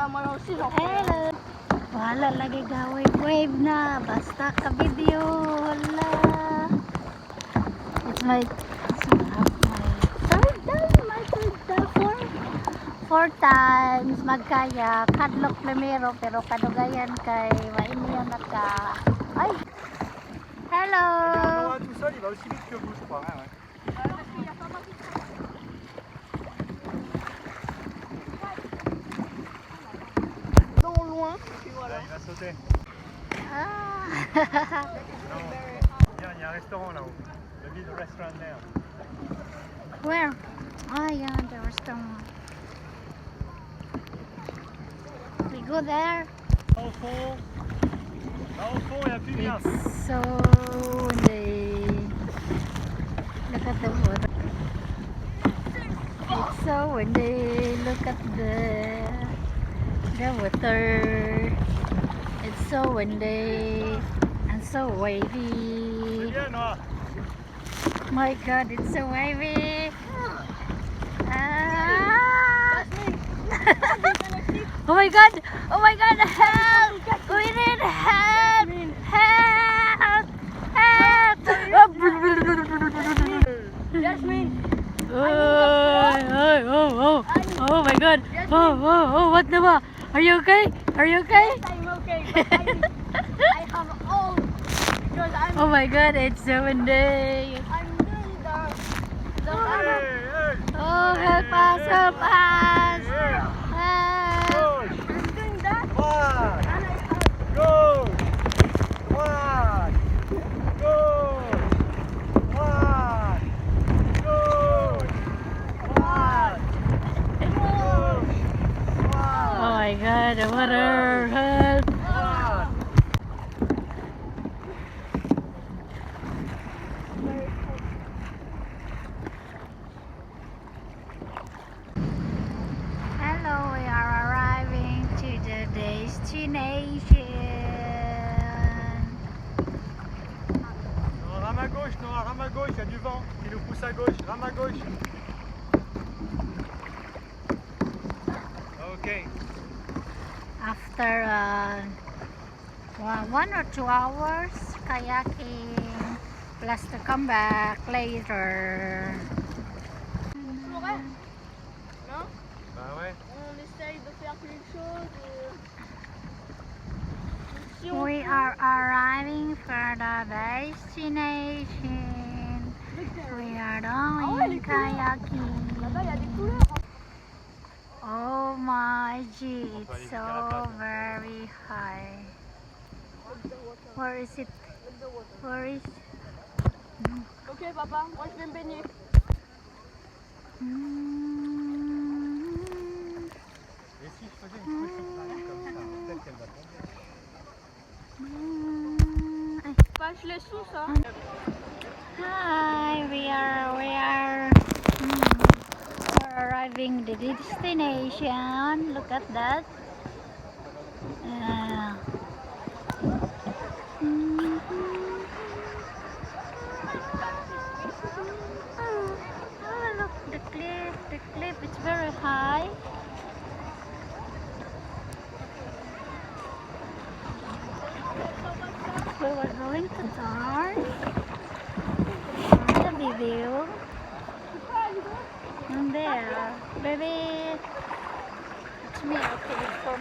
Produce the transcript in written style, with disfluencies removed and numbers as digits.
Hello. Wala lagi gawin wave na. Basta ka video. Wala. It's my third time. Four times magkaya. Kadlok primero pero kadugayan kay mainiyan na ka. Ay. Hello. Tout seul, il va aussi vite que vous, je crois. Ouais. Loin, et voilà. Là, il va sauter. Ah. Non. Il y a un restaurant là-haut. Le big restaurant there. Where? Oh yeah, the restaurant. We go there. Au fond. Là au fond, il n'y a plus rien. It's so windy. Look at the water. It's so windy. Look at the water. It's so windy and so C'est wavy. bien, Noah. My God, it's so wavy. Ah. Oh my God! Oh my God! Help! We need help! Help! Help! Jasmine, Oh my God! Oh, what the fuck? Are you okay? Are you okay? I'm okay, but I have all because Oh my God! It's so windy. I'm doing the Hey, hey. Oh, help us! Help us! Yeah. Help! Gauche. I'm doing that Droite. and Gauche. Droite. Gauche. Droite. Gauche. Droite. Gauche. Oh my God! The water! Help! Droite. Hello, we are arriving to the destination. Non, rame à gauche, non, rame à gauche, il y a du vent qui nous pousse à gauche, rame à gauche. Ok. After 1 or 2 hours kayaking, plus to come back later. Florent, non? Bah ouais. On essaye de faire quelque chose. Si on We peut- are arriving for the destination. We are les doing couleurs. kayaking. Là-bas, il y a des couleurs. Oh my G, On peut aller it's jusqu'à la so plage. very high. Where is it? Where is Ok, papa, moi je vais me baigner. Et si je faisais une petite vague comme ça, peut-être qu'elle va tomber. Bah, je les sous ça. Hi, we're arriving the destination. Look at that. Oh, look, the cliff, it's very high. We were going to turn the video. And there, baby, it's me, okay, for